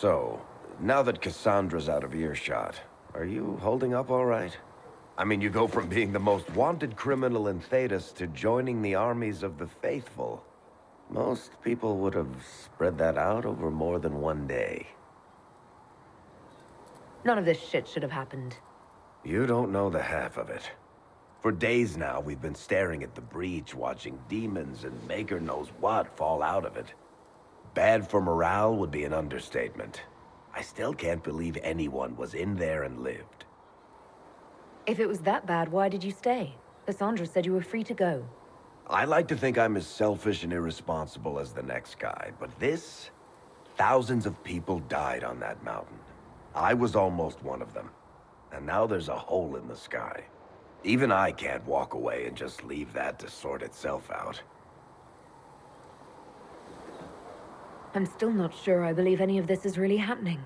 So, now that Cassandra's out of earshot, are you holding up all right? I mean, you go from being the most wanted criminal in Tethras to joining the armies of the faithful. Most people would have spread that out over more than one day. None of this shit should have happened. You don't know the half of it. For days now, we've been staring at the breach, watching demons and maker knows what fall out of it. Bad for morale would be an understatement. I still can't believe anyone was in there and lived. If it was that bad, why did you stay? Cassandra said you were free to go. I like to think I'm as selfish and irresponsible as the next guy, but this... Thousands of people died on that mountain. I was almost one of them. And now there's a hole in the sky. Even I can't walk away and just leave that to sort itself out. I'm still not sure I believe any of this is really happening.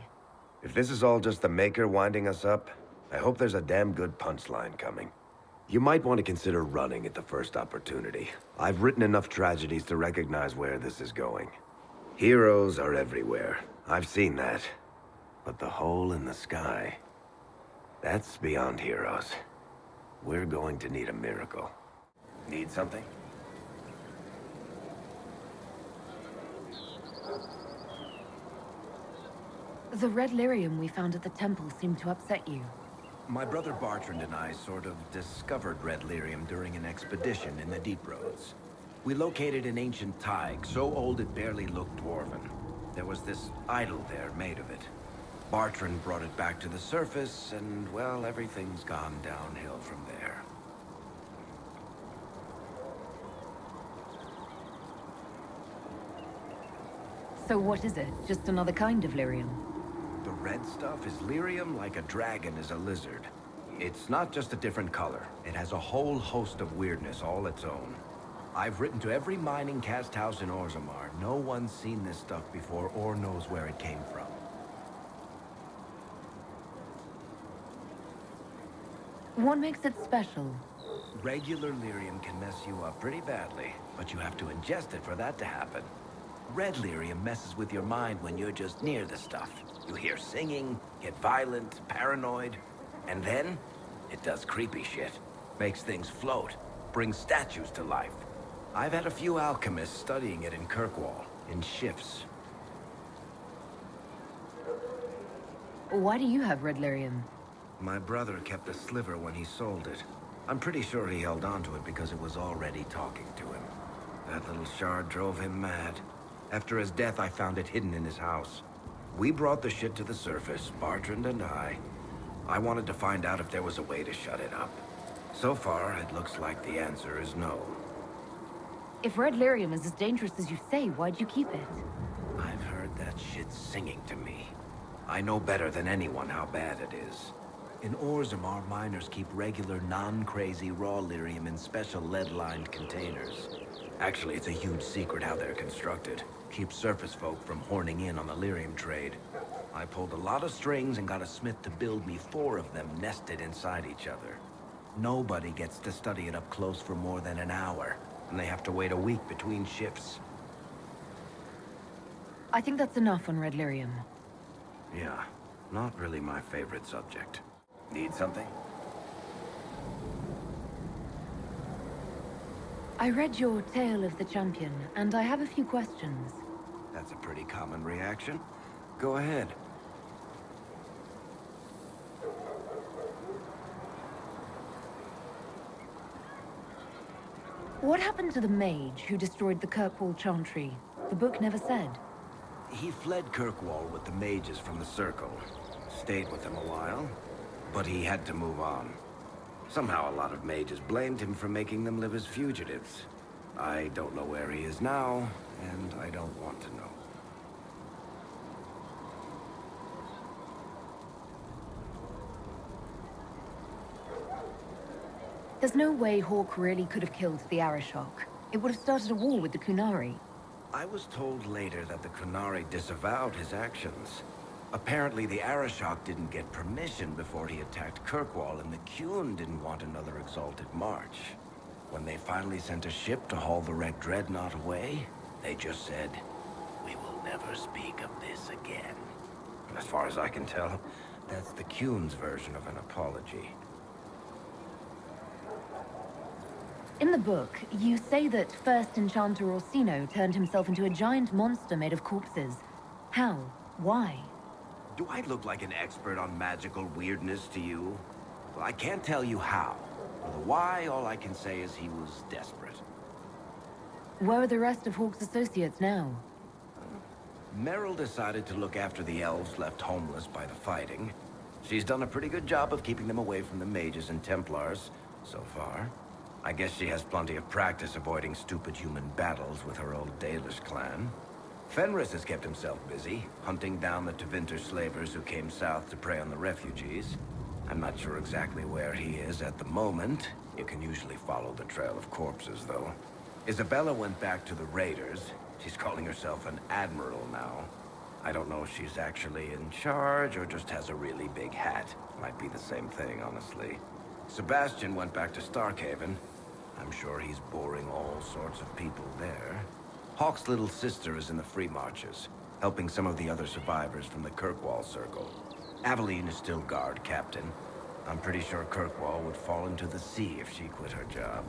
If this is all just the Maker winding us up, I hope there's a damn good punchline coming. You might want to consider running at the first opportunity. I've written enough tragedies to recognize where this is going. Heroes are everywhere. I've seen that. But the hole in the sky... that's beyond heroes. We're going to need a miracle. Need something? The red lyrium we found at the temple seemed to upset you. My brother Bartrand and I sort of discovered red lyrium during an expedition in the Deep Roads. We located an ancient thaig, so old it barely looked dwarven. There was this idol there made of it. Bartrand brought it back to the surface, and, well, everything's gone downhill from there. So what is it? Just another kind of lyrium? The red stuff is lyrium like a dragon is a lizard. It's not just a different color. It has a whole host of weirdness all its own. I've written to every mining cast house in Orzammar. No one's seen this stuff before or knows where it came from. What makes it special? Regular lyrium can mess you up pretty badly, but you have to ingest it for that to happen. Red lyrium messes with your mind when you're just near the stuff. You hear singing, get violent, paranoid, and then it does creepy shit. Makes things float, brings statues to life. I've had a few alchemists studying it in Kirkwall, in shifts. Why do you have red lyrium? My brother kept a sliver when he sold it. I'm pretty sure he held on to it because it was already talking to him. That little shard drove him mad. After his death, I found it hidden in his house. We brought the shit to the surface, Bartrand and I. I wanted to find out if there was a way to shut it up. So far, it looks like the answer is no. If red lyrium is as dangerous as you say, why'd you keep it? I've heard that shit singing to me. I know better than anyone how bad it is. In Orzammar, miners keep regular, non-crazy raw lyrium in special lead-lined containers. Actually, it's a huge secret how they're constructed. Keeps surface folk from horning in on the lyrium trade. I pulled a lot of strings and got a smith to build me 4 of them nested inside each other. Nobody gets to study it up close for more than an hour, and they have to wait a week between shifts. I think that's enough on red lyrium. Yeah, not really my favorite subject. Need something? I read your Tale of the Champion, and I have a few questions. That's a pretty common reaction. Go ahead. What happened to the mage who destroyed the Kirkwall Chantry? The book never said. He fled Kirkwall with the mages from the Circle. Stayed with them a while, but he had to move on. Somehow a lot of mages blamed him for making them live as fugitives. I don't know where he is now, and I don't want to know. There's no way Hawk really could have killed the Arishok. It would have started a war with the Kunari. I was told later that the Kunari disavowed his actions. Apparently the Arishok didn't get permission before he attacked Kirkwall, and the Qun didn't want another exalted march. When they finally sent a ship to haul the wrecked dreadnought away, they just said, "We will never speak of this again." As far as I can tell, that's the Cune's version of an apology. In the book, you say that first Enchanter Orsino turned himself into a giant monster made of corpses. How? Why? Do I look like an expert on magical weirdness to you? Well, I can't tell you how. For the why, all I can say is he was desperate. Where are the rest of Hawke's associates now? Meryl decided to look after the elves left homeless by the fighting. She's done a pretty good job of keeping them away from the mages and Templars, so far. I guess she has plenty of practice avoiding stupid human battles with her old Dalish clan. Fenris has kept himself busy, hunting down the Tevinter slavers who came south to prey on the refugees. I'm not sure exactly where he is at the moment. You can usually follow the trail of corpses, though. Isabella went back to the raiders. She's calling herself an admiral now. I don't know if she's actually in charge or just has a really big hat. Might be the same thing, honestly. Sebastian went back to Starkhaven. I'm sure he's boring all sorts of people there. Hawke's little sister is in the Free Marches, helping some of the other survivors from the Kirkwall Circle. Aveline is still guard captain. I'm pretty sure Kirkwall would fall into the sea if she quit her job.